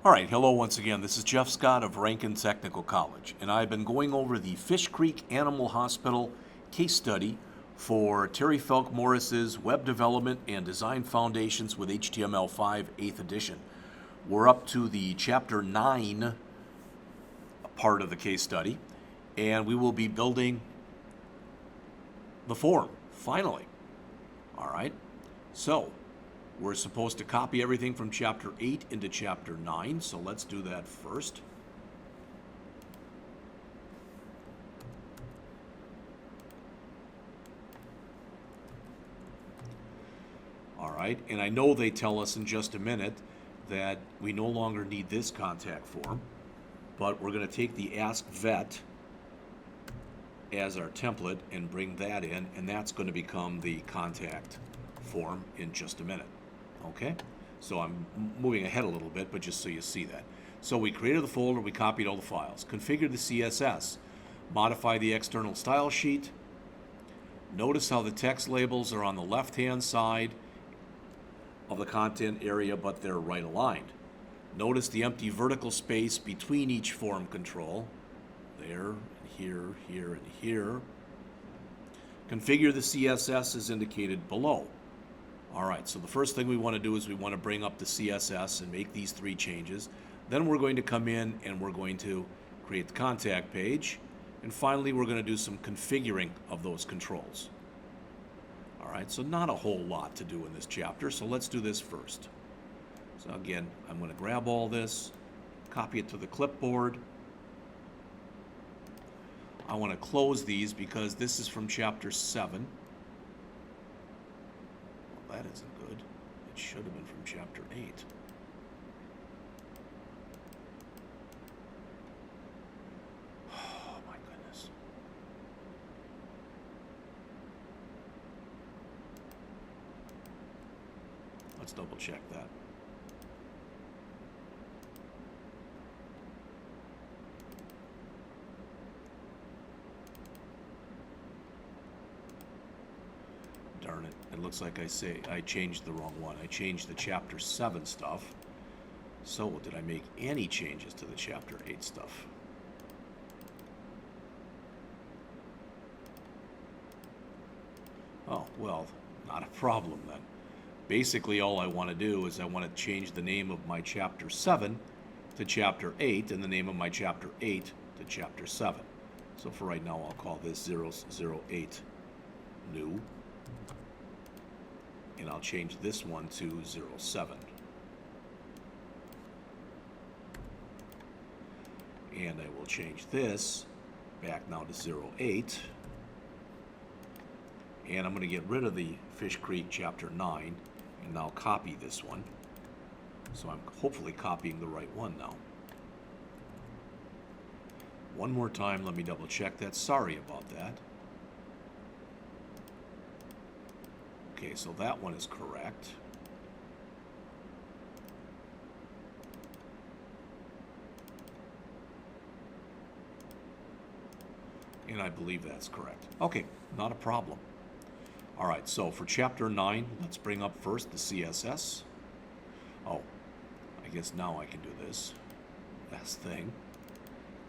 All right, hello once again. This is Jeff Scott of Rankin Technical College, and I've been going over the FishCreek Animal Hospital case study for Terry Felke-Morris's Web Development and Design Foundations with HTML5 8th edition. We're up to the Chapter 9 part of the case study, and we will be building the form, finally. All right, so we're supposed to copy everything from Chapter 8 into Chapter 9, so let's do that first. All right, and I know they tell us in just a minute that we no longer need this contact form, but we're going to take the Ask Vet as our template and bring that in, and that's going to become the contact form in just a minute. Okay, so I'm moving ahead a little bit, but just so you see that. So we created the folder, we copied all the files, configured the CSS, modify the external style sheet. Notice how the text labels are on the left-hand side of the content area, but they're right aligned. Notice the empty vertical space between each form control. There, here, here, and here. Configure the CSS as indicated below. All right, so the first thing we want to do is we want to bring up the CSS and make these 3 changes. Then we're going to come in and we're going to create the contact page. And finally, we're going to do some configuring of those controls. All right, so not a whole lot to do in this chapter, so let's do this first. So again, I'm going to grab all this, copy it to the clipboard. I want to close these because this is from Chapter 7. That isn't good. It should have been from Chapter 8. Oh, my goodness. Let's double check that. Darn it. It looks like I changed the wrong one. I changed the Chapter 7 stuff. So, did I make any changes to the Chapter 8 stuff? Oh, well, not a problem then. Basically, all I want to do is I want to change the name of my Chapter 7 to Chapter 8 and the name of my Chapter 8 to Chapter 7. So for right now, I'll call this 008 new. And I'll change this one to 07. And I will change this back now to 08. And I'm going to get rid of the FishCreek Chapter 9 and now copy this one. So I'm hopefully copying the right one now. One more time, let me double check that. Sorry about that. Okay, so that one is correct. And I believe that's correct. Okay, not a problem. All right, so for Chapter 9, let's bring up first the CSS. Oh, I guess now I can do this. Last thing.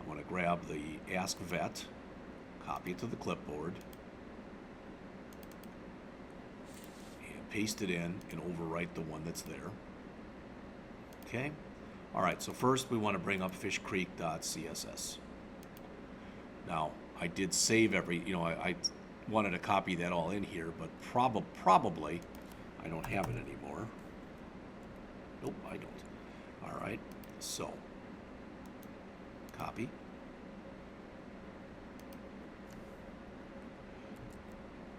I want to grab the Ask Vet, copy it to the clipboard, paste it in and overwrite the one that's there. Okay? All right, so first we want to bring up fishcreek.css. Now, I did save I wanted to copy that all in here, but probably I don't have it anymore. Nope, I don't. All right, so copy.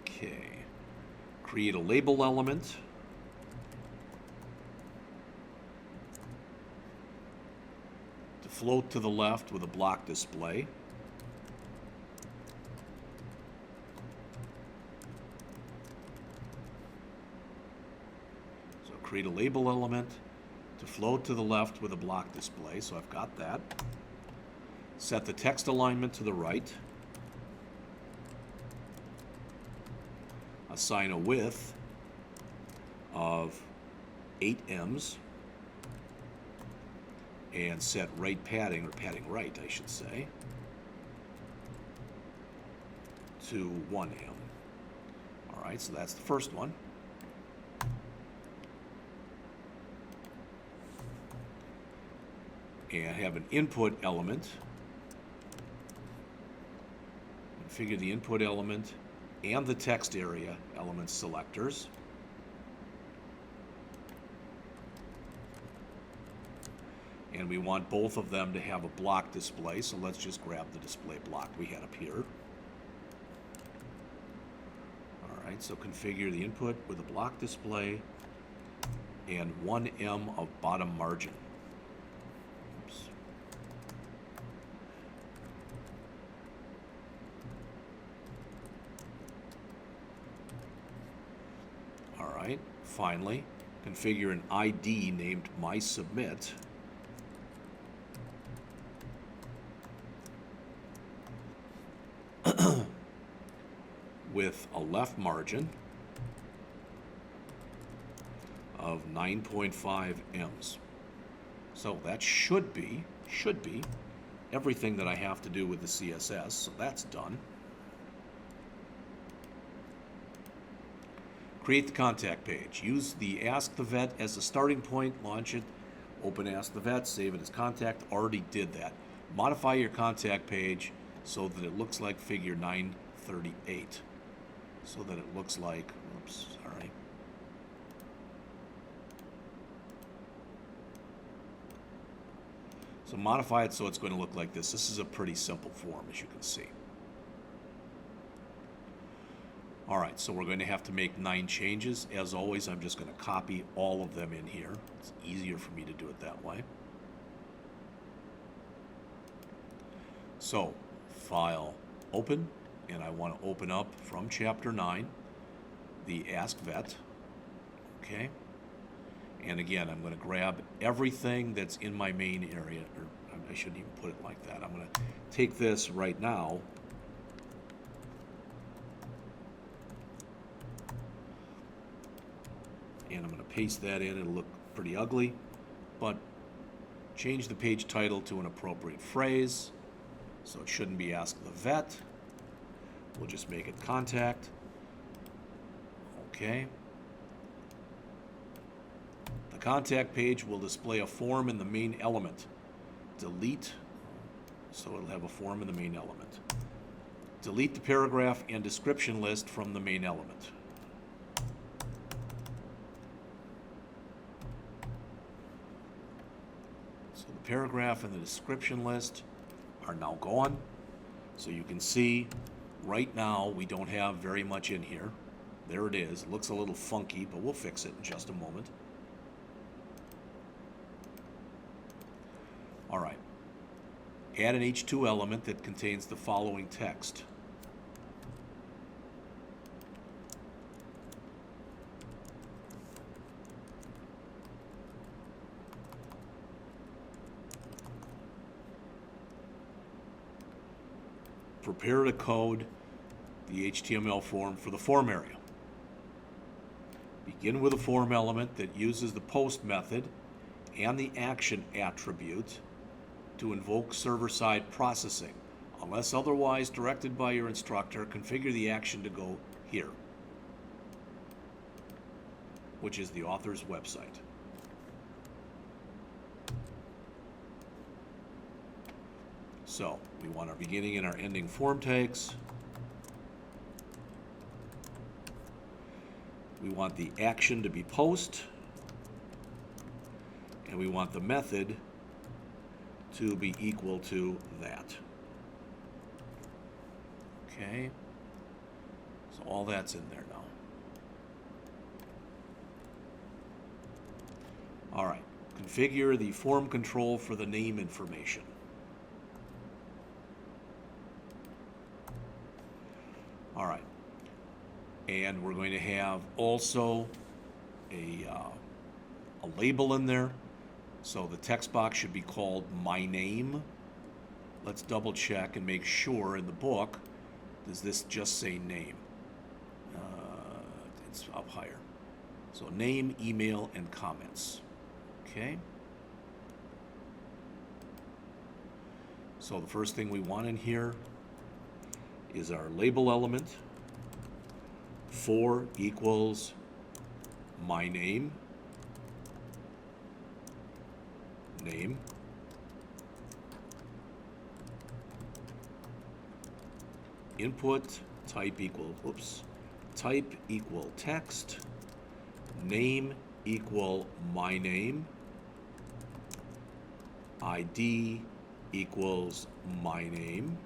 Okay. Create a label element. To float to the left with a block display. So create a label element to float to the left with a block display. So I've got that. Set the text alignment to the right. Assign a width of 8 ems and set right padding, or padding right, I should say, to 1M. All right, so that's the first one. And have an input element. Configure the input element and the text area element selectors. And we want both of them to have a block display, so let's just grab the display block we had up here. All right, so configure the input with a block display and 1M of bottom margin. Oops. All right, finally, configure an ID named MySubmit. With a left margin of 9.5 ems. So that should be everything that I have to do with the CSS, so that's done. Create the contact page. Use the Ask the Vet as a starting point, launch it, open Ask the Vet, save it as contact. Already did that. Modify your contact page so that it looks like figure 938. So that it looks like, oops, sorry. So modify it so it's going to look like this. This is a pretty simple form, as you can see. All right, so we're going to have to make 9 changes. As always, I'm just going to copy all of them in here. It's easier for me to do it that way. So, File, Open. And I want to open up from Chapter 9 the Ask Vet. Okay. And again, I'm going to grab everything that's in my main area. Or I shouldn't even put it like that. I'm going to take this right now. And I'm going to paste that in. It'll look pretty ugly. But change the page title to an appropriate phrase. So it shouldn't be Ask the Vet. We'll just make it contact. Okay. The contact page will display a form in the main element. Delete, so it'll have a form in the main element. Delete the paragraph and description list from the main element. So the paragraph and the description list are now gone. So you can see right now, we don't have very much in here. There it is. It looks a little funky, but we'll fix it in just a moment. All right. Add an H2 element that contains the following text. Prepare to code the HTML form for the form area. Begin with a form element that uses the post method and the action attribute to invoke server-side processing. Unless otherwise directed by your instructor, configure the action to go here, which is the author's website. So we want our beginning and our ending form tags. We want the action to be post, and we want the method to be equal to that. Okay, so all that's in there now. All right, configure the form control for the name information. All right. And we're going to have also a label in there. So the text box should be called My Name. Let's double check and make sure in the book, does this just say name? It's up higher. So name, email, and comments. Okay. So the first thing we want in here is our label element. 4 equals my name, name. Input type equal, type equal text, name equal my name, ID equals my name.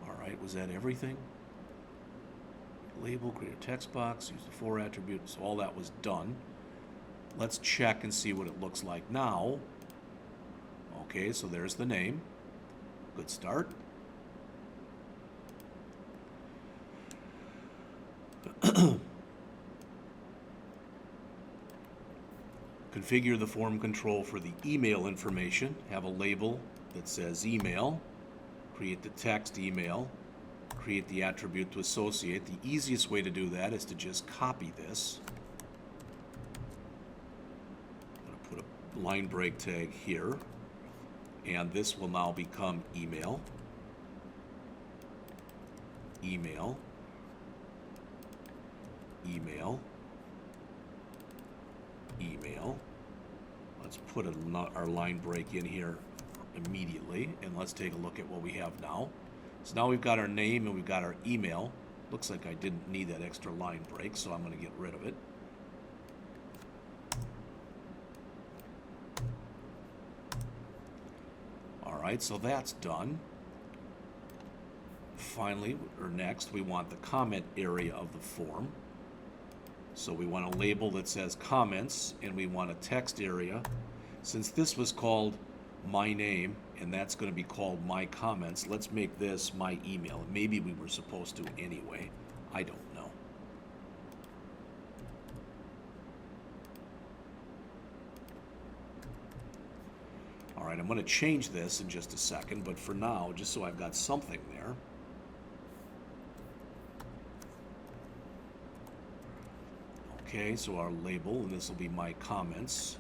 All right, was that everything? Label, create a text box, use the 4 attributes, so all that was done. Let's check and see what it looks like now. Okay, so there's the name. Good start. Configure the form control for the email information. Have a label that says email. Create the text email. Create the attribute to associate. The easiest way to do that is to just copy this. I'm going to put a line break tag here. And this will now become email. Email. Email. Email. Let's put our line break in here immediately, and let's take a look at what we have now. So now we've got our name and we've got our email. Looks like I didn't need that extra line break, so I'm going to get rid of it. Alright, so that's done. Finally, or next, we want the comment area of the form. So we want a label that says comments, and we want a text area. Since this was called my name, and that's going to be called my comments, let's make this my email. Maybe we were supposed to anyway. I don't know. All right, I'm going to change this in just a second, but for now, just so I've got something there. Okay, so our label, and this will be my comments.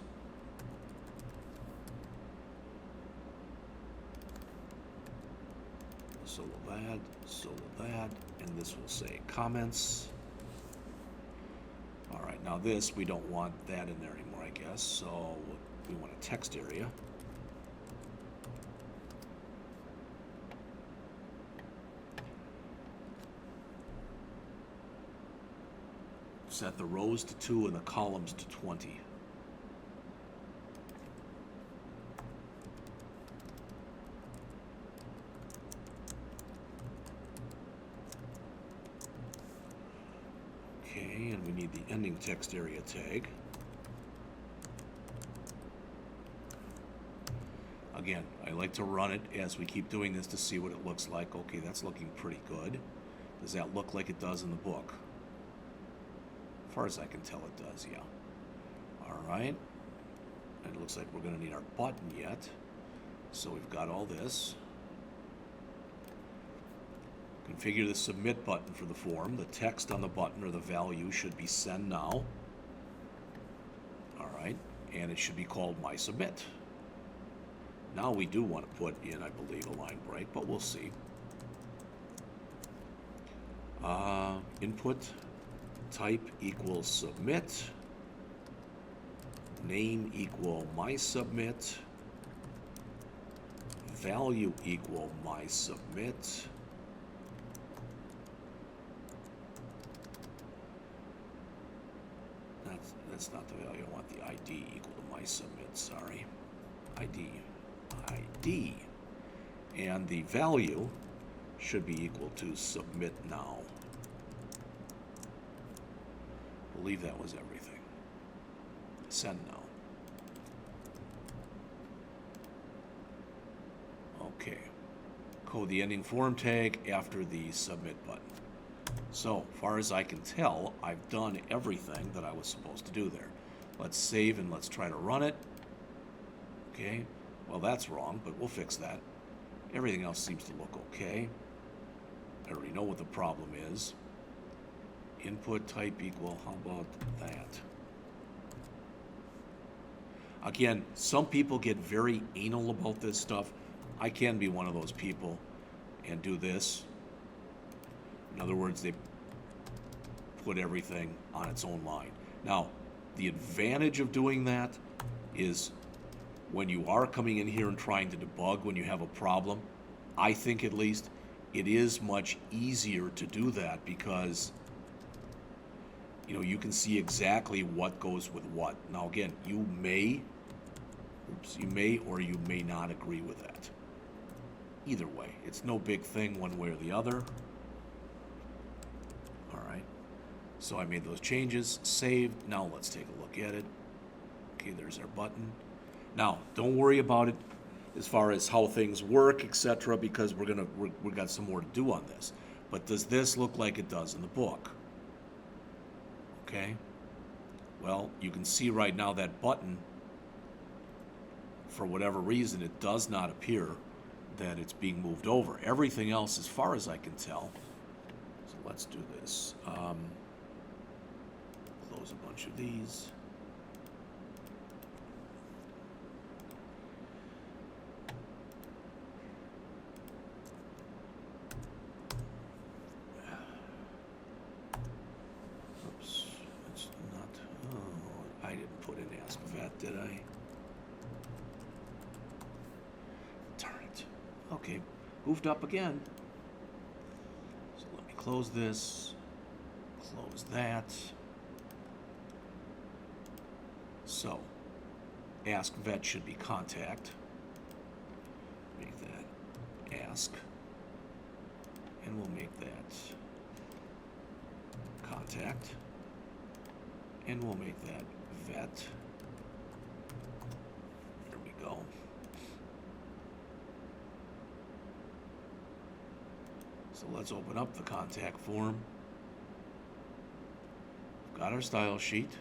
So will that, and this will say comments. All right, now this, we don't want that in there anymore, I guess, so we want a text area. Set the rows to 2 and the columns to 20. Okay, and we need the ending text area tag. Again, I like to run it as we keep doing this to see what it looks like. Okay, that's looking pretty good. Does that look like it does in the book? As far as I can tell, it does, yeah. All right. And it looks like we're going to need our button yet. So we've got all this. Configure the submit button for the form. The text on the button or the value should be send now. All right. And it should be called my submit. Now we do want to put in, I believe, a line break, but we'll see. Input type equals submit, name equal my submit, value equal my submit, that's not the value. I want the ID equal to my submit, sorry. ID, and the value should be equal to submit now. I believe that was everything. Send now. Okay. Code the ending form tag after the submit button. So, far as I can tell, I've done everything that I was supposed to do there. Let's save and let's try to run it. Okay. Well, that's wrong, but we'll fix that. Everything else seems to look okay. I already know what the problem is. Input type equal, how about that? Again, some people get very anal about this stuff. I can be one of those people and do this. In other words, they put everything on its own line. Now, the advantage of doing that is when you are coming in here and trying to debug when you have a problem, I think at least, it is much easier to do that because you can see exactly what goes with what. Now again, you may or you may not agree with that. Either way, it's no big thing one way or the other. All right, so I made those changes, saved. Now let's take a look at it. Okay, there's our button. Now, don't worry about it as far as how things work, etc., because we've got some more to do on this. But does this look like it does in the book? Okay. Well, you can see right now that button, for whatever reason, it does not appear that it's being moved over. Everything else, as far as I can tell. So let's do this. Close a bunch of these. Did I? Darn it. Okay, moved up again. So let me close this, close that. So, ask vet should be contact. Make that ask. And we'll make that contact. And we'll make that vet. Go. So let's open up the contact form. We've got our style sheet,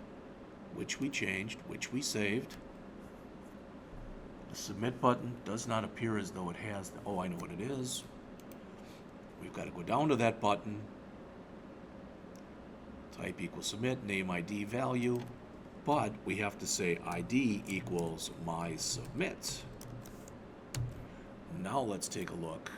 which we changed, which we saved. The submit button does not appear as though it has. Oh, I know what it is. We've got to go down to that button. Type equals submit, name ID value. But we have to say ID equals my submit. Now let's take a look.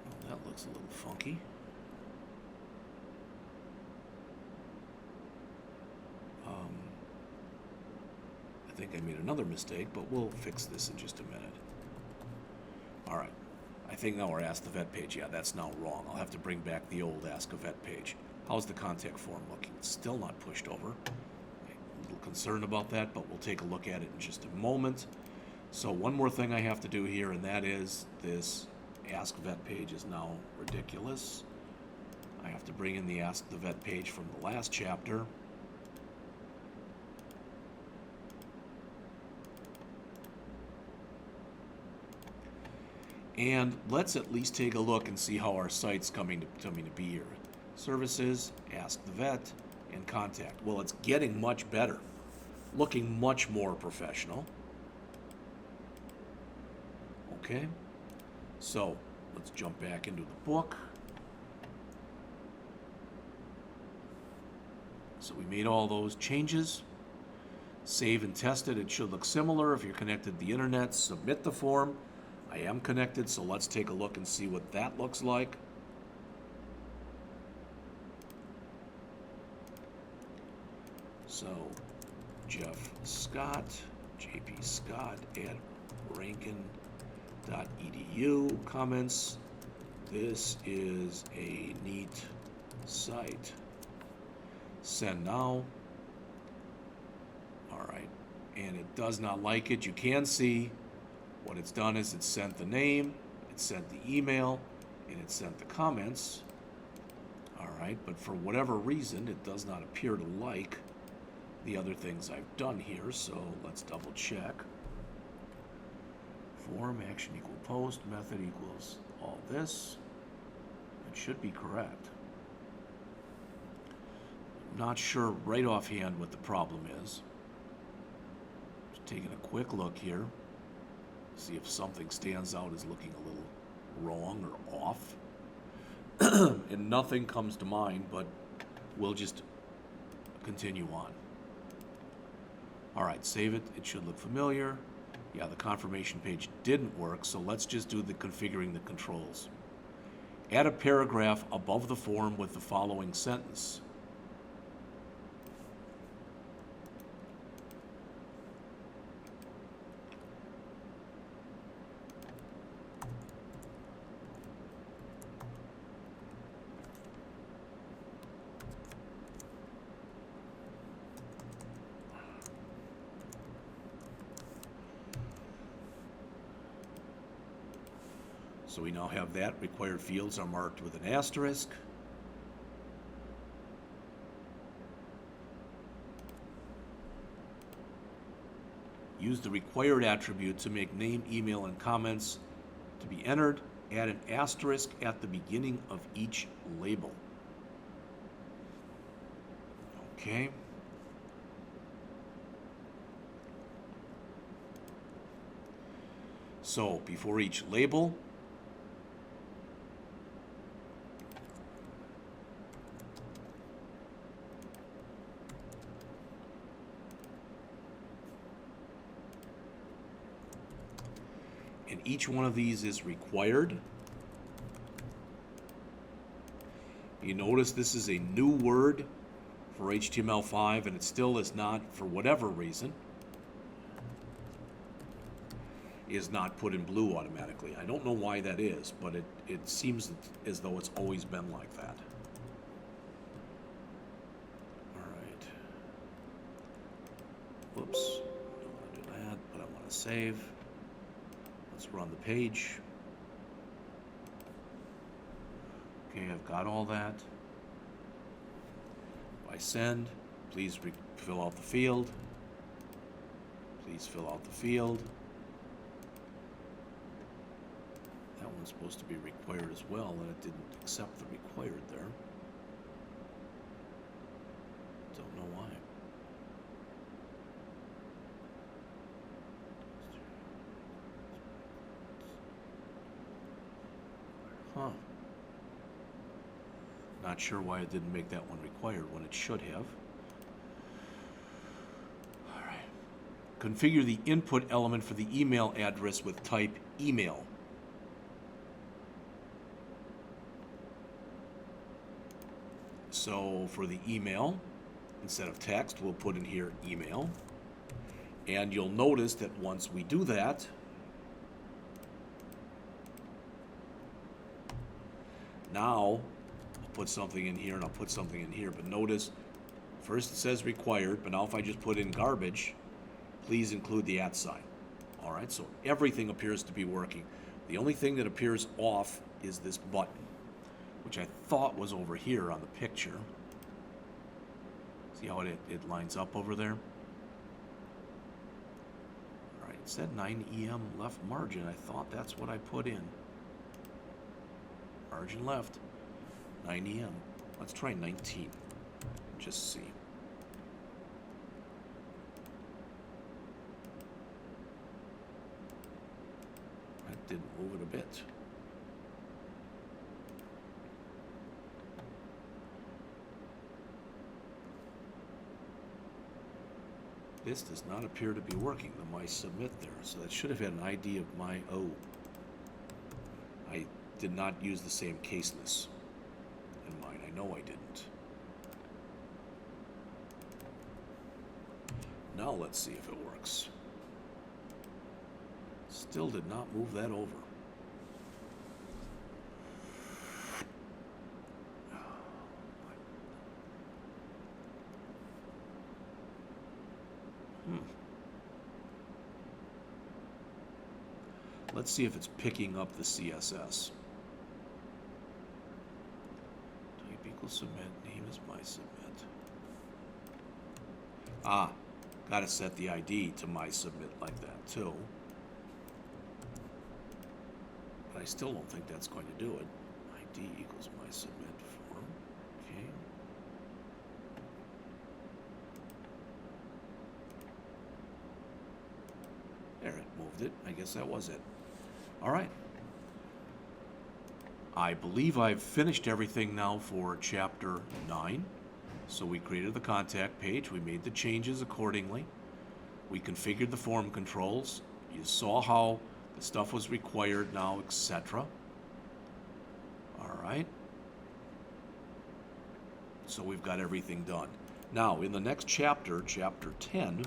Well, that looks a little funky. I think I made another mistake, but we'll fix this in just a minute. All right. I think now we're Ask the Vet page. Yeah, that's now wrong. I'll have to bring back the old Ask a Vet page. How's the contact form looking? It's still not pushed over. I'm a little concerned about that, but we'll take a look at it in just a moment. So one more thing I have to do here, and that is this Ask Vet page is now ridiculous. I have to bring in the Ask the Vet page from the last chapter. And let's at least take a look and see how our site's coming to be here. Services, Ask the Vet, and Contact. Well, it's getting much better. Looking much more professional. Okay. So, let's jump back into the book. So we made all those changes. Save and test it. It should look similar. If you're connected to the internet, submit the form. I am connected, so let's take a look and see what that looks like. So, Jeff Scott, JP Scott at rankin.edu comments. This is a neat site. Send now. All right, and it does not like it. You can see what it's done is it sent the name, it sent the email, and it sent the comments. All right, but for whatever reason, it does not appear to like the other things I've done here, so let's double check. Form, action equal post, method equals all this. It should be correct. I'm not sure right offhand what the problem is. Just taking a quick look here. See if something stands out as looking a little wrong or off. And nothing comes to mind, but we'll just continue on. All right, save it. It should look familiar. Yeah, the confirmation page didn't work, so let's just do the configuring the controls. Add a paragraph above the form with the following sentence. So we now have that. Required fields are marked with an asterisk. Use the required attribute to make name, email, and comments to be entered. Add an asterisk at the beginning of each label. Okay. So before each label, and each one of these is required. You notice this is a new word for HTML5, and it still is not, for whatever reason, is not put in blue automatically. I don't know why that is, but it seems as though it's always been like that. All right. Whoops. Don't want to do that, but I want to save. Let's run the page. Okay, I've got all that. If I send, please fill out the field. Please fill out the field. That one's supposed to be required as well, and it didn't accept the required there. Don't know why. Huh. Not sure why it didn't make that one required when it should have. All right. Configure the input element for the email address with type email. So for the email, instead of text, we'll put in here email. And you'll notice that once we do that, now I'll put something in here and I'll put something in here. But notice, first it says required, but now if I just put in garbage, please include the @ sign. All right, so everything appears to be working. The only thing that appears off is this button, which I thought was over here on the picture. See how it lines up over there? All right, it said 9 EM left margin. I thought that's what I put in. Margin left, 9 EM. Let's try 19, just see. That didn't move it a bit. This does not appear to be working, the my submit there. So that should have had an ID of my O. I did not use the same caseness in mine. I know I didn't. Now let's see if it works. Still did not move that over. Let's see if it's picking up the CSS. Type equals submit, name is my submit. Ah, gotta set the ID to my submit like that too. But I still don't think that's going to do it. ID equals my submit form. Okay. There, it moved it. I guess that was it. All right. I believe I've finished everything now for Chapter 9. So we created the contact page. We made the changes accordingly. We configured the form controls. You saw how the stuff was required now, etc. All right. So we've got everything done. Now, in the next chapter, Chapter 10,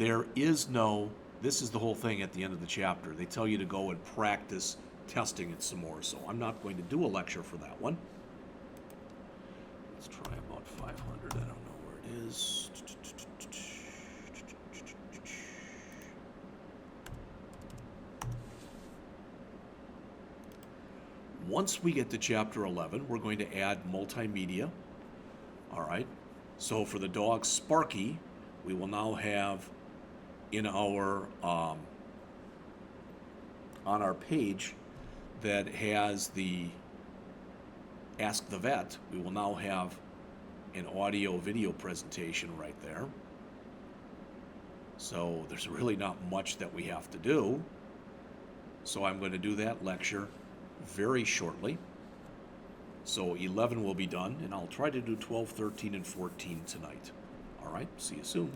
there is no, this is the whole thing at the end of the chapter. They tell you to go and practice testing it some more. So I'm not going to do a lecture for that one. Let's try about 500. I don't know where it is. Once we get to Chapter 11, we're going to add multimedia. All right. So for the dog Sparky, we will now have in our on our page that has the Ask the Vet, we will now have an audio video presentation right there. So there's really not much that we have to do. So I'm going to do that lecture very shortly. So 11 will be done, and I'll try to do 12, 13, and 14 tonight. All right, see you soon.